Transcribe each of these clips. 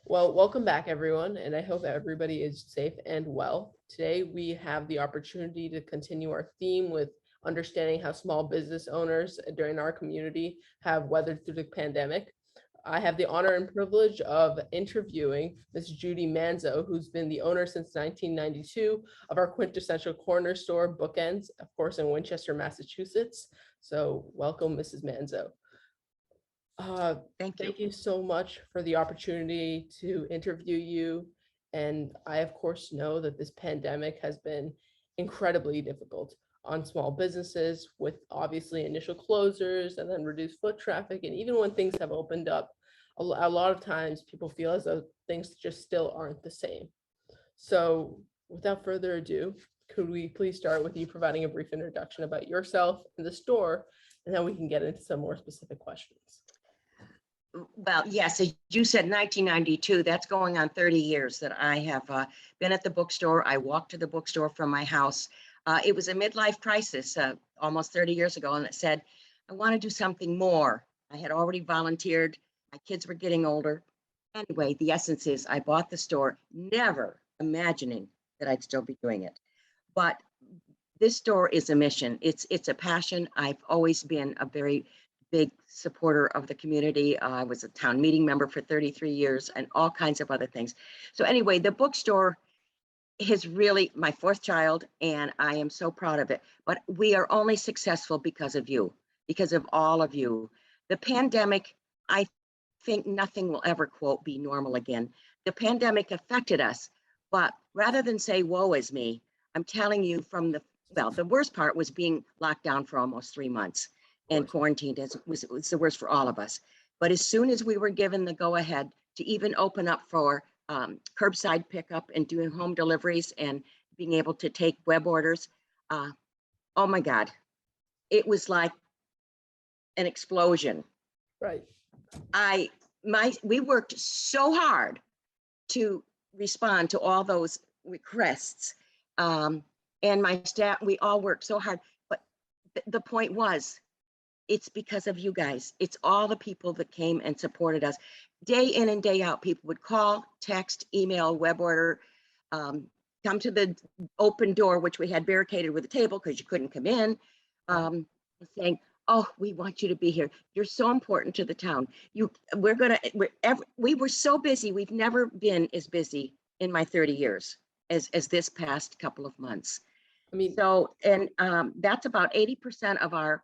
Well, welcome back, everyone, and I hope everybody is safe and well. Today, we have the opportunity to continue our theme with understanding how small business owners during our community have weathered through the pandemic. I have the honor and privilege of interviewing Ms. Judy Manzo, who's been the owner since 1992 of our quintessential corner store, Bookends, of course, in Winchester, Massachusetts. So welcome, Mrs. Manzo. Thank you. Thank you so much for the opportunity to interview you. And I, of course, know that this pandemic has been incredibly difficult on small businesses with obviously initial closures and then reduced foot traffic. And even when things have opened up, a lot of times people feel as though things just still aren't the same. So without further ado, could we please start with you providing a brief introduction about yourself and the store, and then we can get into some more specific questions. Well, yes, as you said, 1992, that's going on 30 years that I have been at the bookstore. I walked to the bookstore from my house. It was a midlife crisis almost 30 years ago, and it said, I want to do something more. I had already volunteered. My kids were getting older. Anyway, the essence is I bought the store, never imagining that I'd still be doing it. But this store is a mission. It's a passion. I've always been a very big supporter of the community. I was a town meeting member for 33 years and all kinds of other things. So anyway, the bookstore is really my fourth child, and I am so proud of it. But we are only successful because of you, because of all of you. The pandemic, I think nothing will ever, quote, be normal again. The pandemic affected us, but rather than say, woe is me, I'm telling you from the worst part was being locked down for almost 3 months and quarantined. It was the worst for all of us. But as soon as we were given the go ahead to even open up for curbside pickup and doing home deliveries and being able to take web orders, oh my God, it was like an explosion. Right. We worked so hard to respond to all those requests. And my staff, we all worked so hard. But the point was, it's because of you guys. It's all the people that came and supported us. Day in and day out, people would call, text, email, web order, come to the open door, which we had barricaded with a table because you couldn't come in, saying, oh, we want you to be here. You're so important to the town. We were so busy. We've never been as busy in my 30 years as this past couple of months. I mean, so, and that's about 80% of our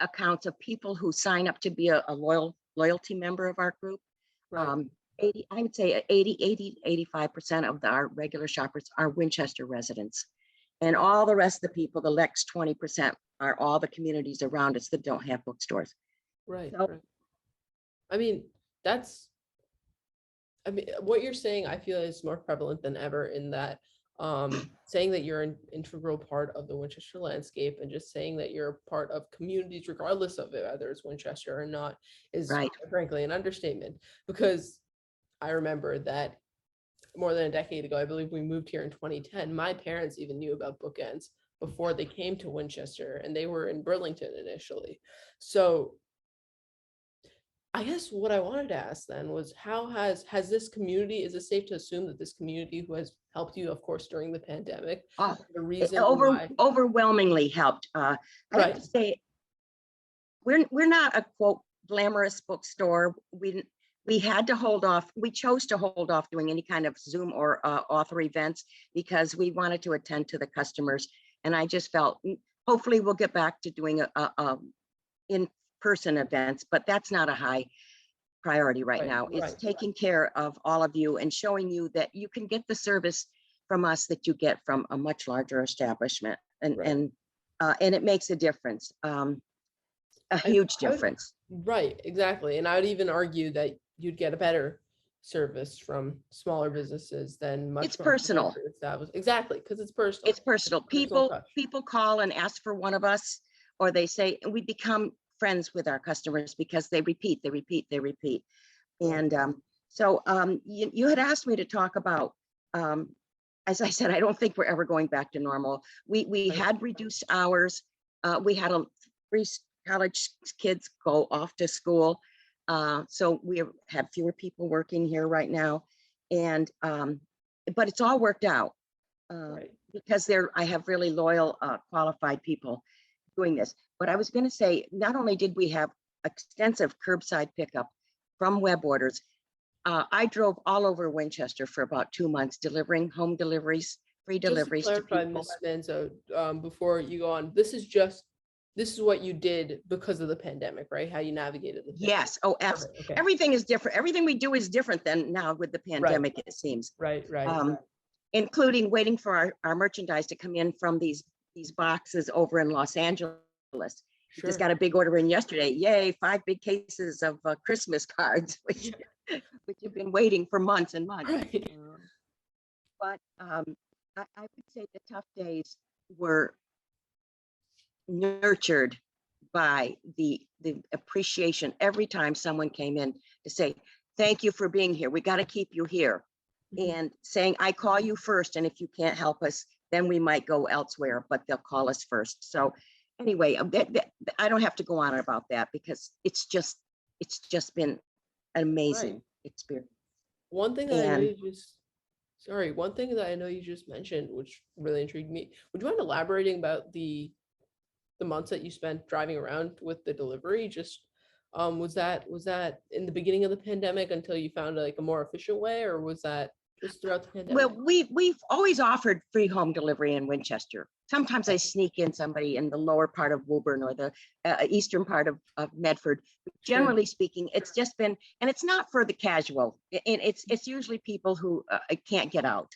accounts of people who sign up to be a loyalty member of our group. right. 80, I would say 85% of our regular shoppers are Winchester residents. And all the rest of the people, the next 20%, are all the communities around us that don't have bookstores. Right. So, Right. I mean, what you're saying, I feel is more prevalent than ever in that saying that you're an integral part of the Winchester landscape and just saying that you're a part of communities, regardless of it, whether it's Winchester or not, is right. frankly an understatement. Because I remember that more than a decade ago, I believe we moved here in 2010, my parents even knew about Bookends before they came to Winchester, and they were in Burlington initially. So I guess what I wanted to ask then was, how has this community, is it safe to assume that this community who has helped you, of course, during the pandemic, Oh, the reason why? overwhelmingly helped. I have to say, we're not a, quote, glamorous bookstore. We had to hold off. We chose to hold off doing any kind of Zoom or author events because we wanted to attend to the customers. And I just felt, hopefully we'll get back to doing a in-person events, but that's not a high priority right now. It's taking care of all of you and showing you that you can get the service from us that you get from a much larger establishment, and it makes a difference, a huge difference. Right, exactly. And I would even argue that you'd get a better service from smaller businesses than much. It's personal. Exactly, because it's personal. It's personal. People call and ask for one of us, or they say, and we become friends with our customers because they repeat. And so you had asked me to talk about, as I said, I don't think we're ever going back to normal. We had reduced hours. We had free college kids go off to school. So we have fewer people working here right now. And but it's all worked out Right. because I have really loyal, qualified people doing this. But I was going to say, not only did we have extensive curbside pickup from web orders, I drove all over Winchester for about 2 months delivering home deliveries, free Just to deliveries to clarify, people. Ms. Manzo, before you go on, this is what you did because of the pandemic, right? How you navigated the pandemic. Yes. Oh, Perfect, okay. everything is different. Everything we do is different than now with the pandemic, it seems. Right. Including waiting for our merchandise to come in from these boxes over in Los Angeles. We just Sure. got a big order in yesterday. Yay, 5 big cases of Christmas cards, which have been waiting for months and months. Right. But I would say the tough days were nurtured by the appreciation every time someone came in to say, thank you for being here. We got to keep you here. Mhm. And saying, I call you first. And if you can't help us, then we might go elsewhere, but they'll call us first. So anyway, I don't have to go on about that because it's just been an amazing experience. One thing that I know And you just, sorry, one thing that I know you just mentioned, which really intrigued me, would you mind elaborating about the months that you spent driving around with the delivery? Just, was that in the beginning of the pandemic until you found like a more efficient way, or was that just throughout the well, pandemic? we've always offered free home delivery in Winchester. Sometimes I sneak in somebody in the lower part of Woburn or the eastern part of Medford. Sure. Generally speaking, it's just been, and it's not for the casual. And it's usually people who can't get out,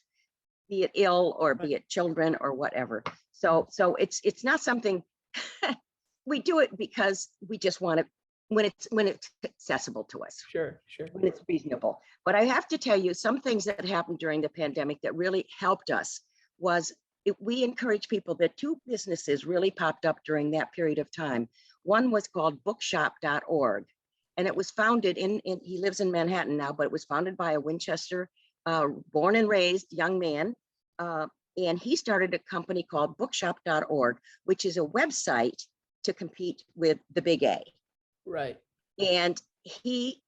be it ill or be it children or whatever. So it's not something we do it because we just want to, when it's accessible to us, Sure. when it's reasonable. But I have to tell you, some things that happened during the pandemic that really helped us was we encourage people. That 2 businesses really popped up during that period of time. One was called bookshop.org, and it was founded he lives in Manhattan now, but it was founded by a Winchester born and raised young man. And he started a company called bookshop.org, which is a website to compete with the big A. Right. And he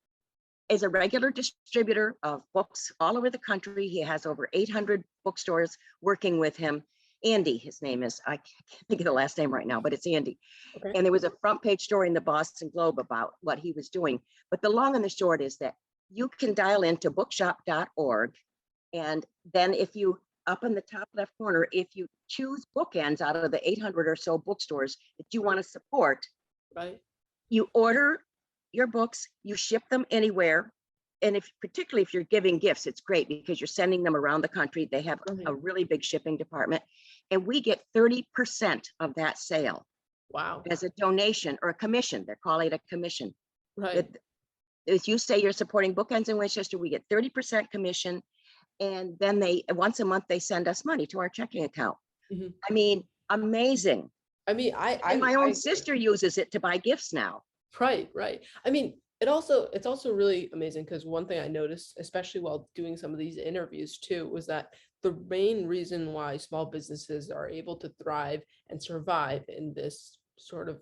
is a regular distributor of books all over the country. He has over 800 bookstores working with him. Andy, his name is, I can't think of the last name right now, but it's Andy. Okay. And there was a front page story in the Boston Globe about what he was doing. But the long and the short is that you can dial into bookshop.org. And then if you, up in the top left corner, if you choose bookends out of the 800 or so bookstores that you want to support, Right. you order your books, you ship them anywhere. And particularly if you're giving gifts, it's great because you're sending them around the country. They have a really big shipping department, and we get 30% of that sale. Wow. As a donation or a commission. They're calling it a commission. Right. If you say you're supporting Bookends in Winchester, we get 30% commission. And then once a month, they send us money to our checking account. Mhm. I mean, amazing. I mean, and my own sister uses it to buy gifts now. Right. I mean, it's also really amazing because one thing I noticed, especially while doing some of these interviews too, was that the main reason why small businesses are able to thrive and survive in this sort of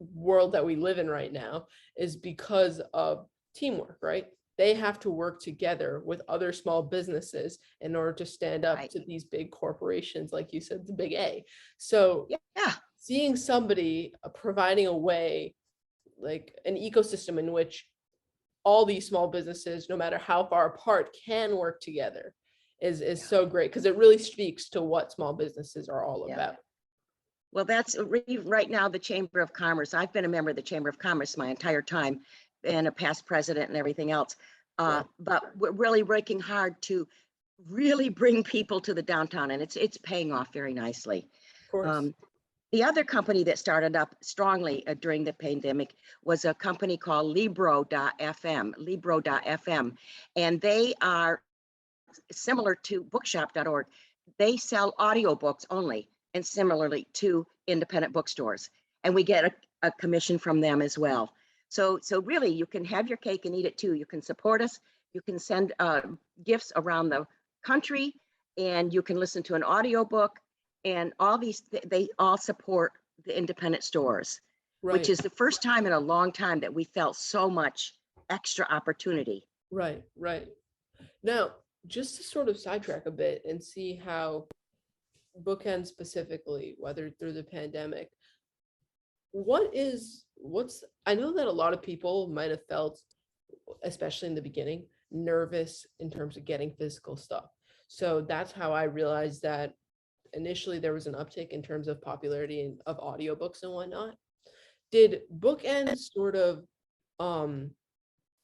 world that we live in right now is because of teamwork, right? They have to work together with other small businesses in order to stand up to these big corporations, like you said, the big A. So yeah, seeing somebody providing a way, like an ecosystem in which all these small businesses, no matter how far apart, can work together is so great, because it really speaks to what small businesses are all about. Well, that's right now the Chamber of Commerce. I've been a member of the Chamber of Commerce my entire time and a past president and everything else. But we're really working hard to really bring people to the downtown, and it's paying off very nicely. Of course. The other company that started up strongly during the pandemic was a company called Libro.fm, and they are similar to bookshop.org. They sell audiobooks only, and similarly to independent bookstores. And we get a commission from them as well. So really, you can have your cake and eat it too. You can support us. You can send gifts around the country, and you can listen to an audiobook. And all these, they all support the independent stores, which is the first time in a long time that we felt so much extra opportunity. Right. Now, just to sort of sidetrack a bit and see how bookends specifically, whether through the pandemic, what's I know that a lot of people might have felt, especially in the beginning, nervous in terms of getting physical stuff. So that's how I realized that initially there was an uptick in terms of popularity of audiobooks and whatnot. Did bookends sort of um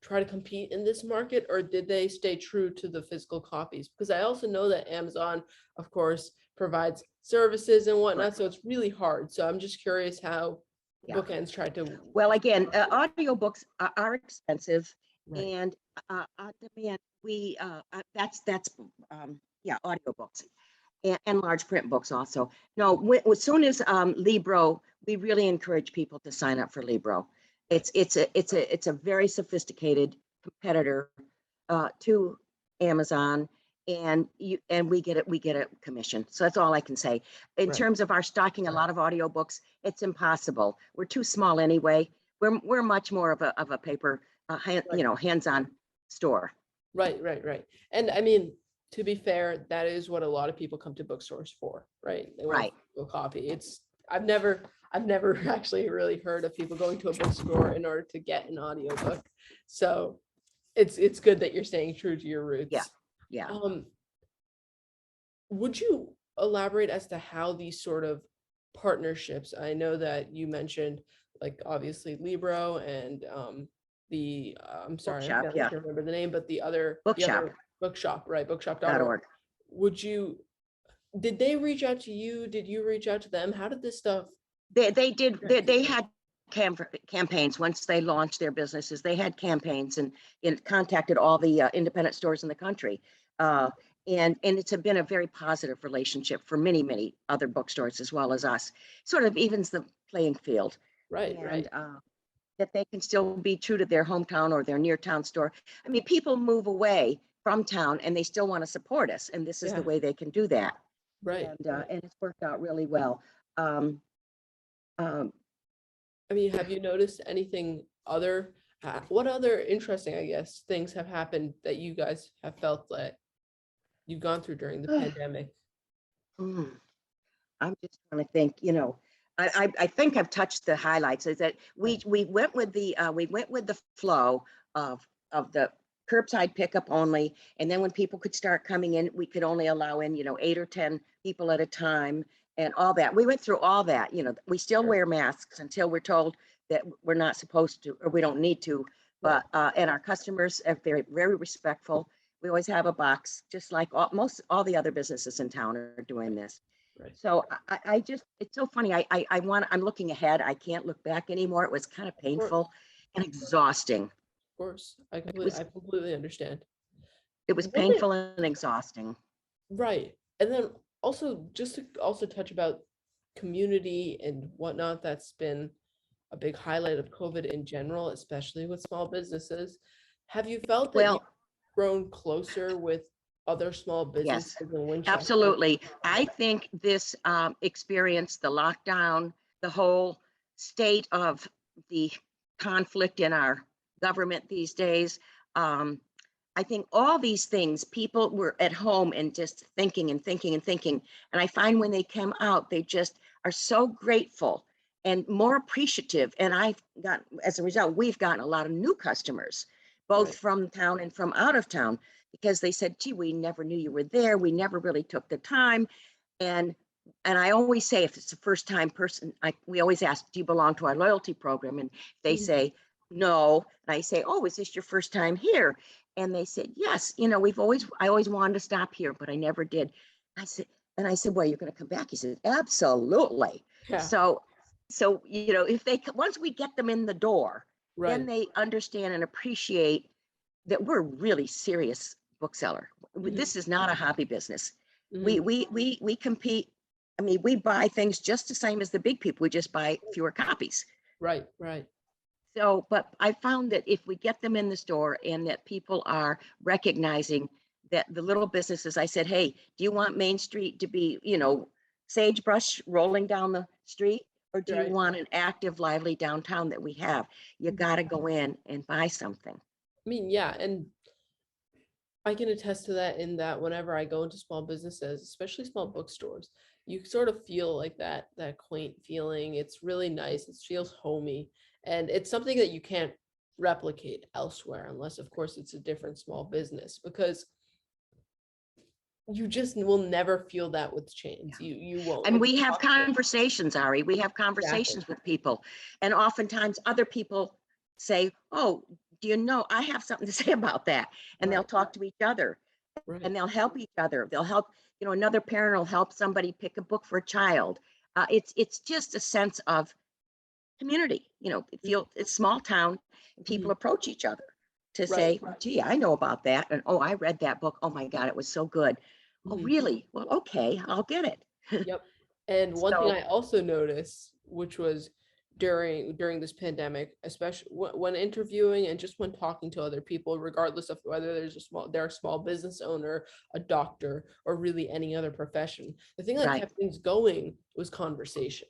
try to compete in this market, or did they stay true to the physical copies? Because I also know that Amazon, of course, provides services and Right. whatnot, so it's really hard. So I'm just curious how Yeah. bookends tried to. Well, again, audiobooks are expensive, Right, and on demand, that's yeah, audiobooks and large print books also. No, as soon as Libro, we really encourage people to sign up for Libro. right, It's a very sophisticated competitor to Amazon, and we get a commission. So that's all I can say. In right, terms of our stocking a lot of audiobooks, it's impossible. We're too small anyway. We're much more of a paper, right, hands-on store. right. And I mean, to be fair, that is what a lot of people come to bookstores for, right? They want a Right. physical copy. I've never actually really heard of people going to a bookstore in order to get an audiobook. So it's good that you're staying true to your Yeah. roots. Yeah. Um, would you elaborate as to how these sort of partnerships, I know that you mentioned like obviously Libro and I'm sorry, I Bookshop. can't Yeah. remember the name, but the other bookshop, right, bookshop.org. Bookshop.org. Would you did they reach out to you? Did you reach out to them? How did this stuff They did connect? they had campaigns once they launched their businesses. They had campaigns and it contacted all the independent stores in the country. Uh, and it's been a very positive relationship for many other bookstores as well as us. Sort of evens the playing field, Right, and right. that they can still be true to their hometown or their near town store. I mean, people move away from town and they still want to support us, and this is the Yeah, way they can do that. right, right. And it's worked out really well. Um, um, I mean, have you noticed anything other, what other interesting, I guess, things have happened that you guys have felt that you've gone through during the pandemic? mm, I'm just trying to think, I think I've touched the highlights. Is that Right, we went with the flow of the curbside pickup only, and then when people could start coming in, we could only allow in 8 or 10 people at a time, and all that. We went through all that. We still sure, wear masks until we're told that we're not supposed to or we don't need to. right, But and our customers are very respectful. We always have a box, just like most all the other businesses in town are doing this. right. So I just, it's so funny. I'm looking ahead. I can't look back anymore. It was kind of Of course, painful and exhausting. of course. It was, I completely understand. it was One thing, painful and exhausting. right. And then also just to also touch about community and whatnot, that's been a big highlight of COVID in general, especially with small businesses. Have you felt that you've Well, grown closer with other small businesses yes, in Winchester? absolutely. I think this experience, the lockdown, the whole state of the conflict in our government these days, um, I think all these things, people were at home and just thinking and thinking and thinking. And I find when they come out, they just are so grateful and more appreciative. And as a result, we've gotten a lot of new customers, both Right, from town and from out of town, because they said, gee, we never knew you were there. We never really took the time. And I always say, if it's a first time person, we always ask, do you belong to our loyalty program? And they mhm, say, no. And I say, oh, is this your first time here? And they said, yes, I always wanted to stop here, but I never did. I said, well, you're going to come back. He said, absolutely. yeah, So, if once we get them in the door, then right, they understand and appreciate that we're really serious bookseller. mhm, This is not a hobby business. We, mhm, we, we, we compete. I mean, we buy things just the same as the big people. We just buy fewer copies. right, So, but I found that if we get them in the store and that people are recognizing that the little businesses, I said, hey, do you want Main Street to be, sagebrush rolling down the street? Or do you right. want an active, lively downtown that we have? You Mhm. got to go in and buy something. I mean, yeah, and I can attest to that in that whenever I go into small businesses, especially small bookstores, you sort of feel like that quaint feeling. It's really nice. It feels homey, and it's something that you can't replicate elsewhere unless, of course, it's a different small business, because you just will never feel that with chains. You won't. And It's we have impossible. conversations, Ari. We have Exactly. conversations with people. And oftentimes other people say, oh, do you know, I have something to say about that. And they'll Right. talk to each other Right. and they'll help each other. They'll help, another parent will help somebody pick a book for a child. It's just a sense of community. It Mhm. feels it's small town and people Mhm. approach each other to Right. say, gee, I know about that. And oh, I read that book. Oh my God, it was so good. Oh, Mhm. really? Well, okay, I'll get it. Yep. And one thing So I also noticed, which was during this pandemic, especially when interviewing and just when talking to other people, regardless of whether they're a small business owner, a doctor, or really any other profession, the thing that right. kept things going was conversation,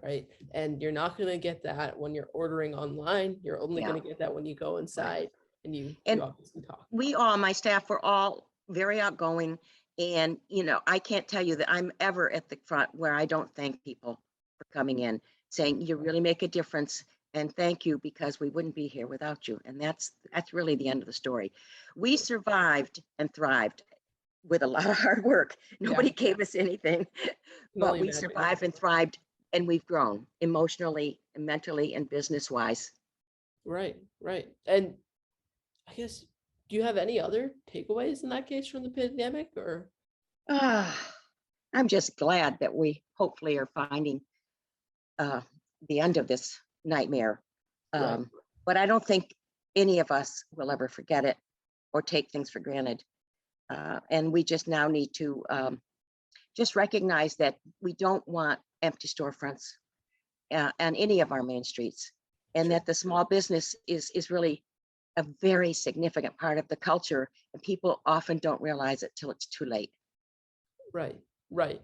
right? And you're not going to get that when you're ordering online. You're only Yeah. going to get that when you go Right. inside and you And obviously talk. my staff were all very outgoing. And, I can't tell you that I'm ever at the front where I don't thank people for coming in, saying, you really make a difference. And thank you because we wouldn't be here without you. And that's really the end of the story. We survived and thrived with a lot of hard work. Yeah, Nobody gave us anything, can but only we imagine. survived and thrived and we've grown emotionally and mentally and business wise. Right, right. And I guess, do you have any other takeaways in that case from the pandemic, or? Ah, I'm just glad that we hopefully are finding uh, the end of this nightmare. Right, Um, but I don't think any of us will ever forget it or take things for granted. And we just now need to just recognize that we don't want empty storefronts on any of our main streets, and sure. that the small business is really a very significant part of the culture, and people often don't realize it till it's too late. Right, right.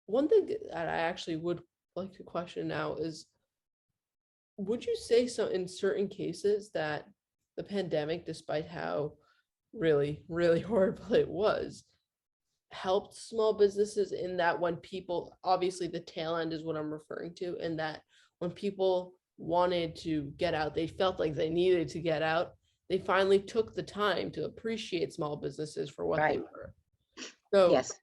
One thing that I actually would like to question now is, would you say so in certain cases that the pandemic, despite how really, really horrible it was, helped small businesses in that when people, obviously the tail end is what I'm referring to, and that when people wanted to get out, they felt like they needed to get out, they finally took the time to appreciate small businesses for what they Right. were. So Yes.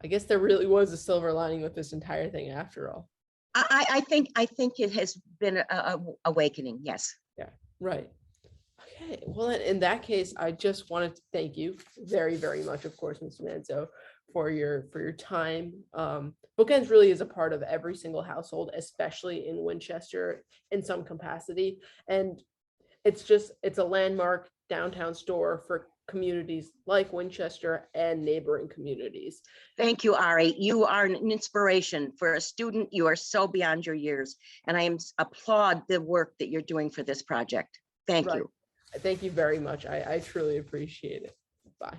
I guess there really was a silver lining with this entire thing after all. I think it has been a awakening. Yes. Yeah, right. Okay, well, in that case, I just wanted to thank you very, very much, of course, Mr. Manzo, for your time. Bookends really is a part of every single household, especially in Winchester in some capacity. And it's a landmark downtown store for communities like Winchester and neighboring communities. Thank you, Ari. You are an inspiration for a student. You are so beyond your years, and applaud the work that you're doing for this project. Thank Right. you. Thank you very much. I truly appreciate it. Bye.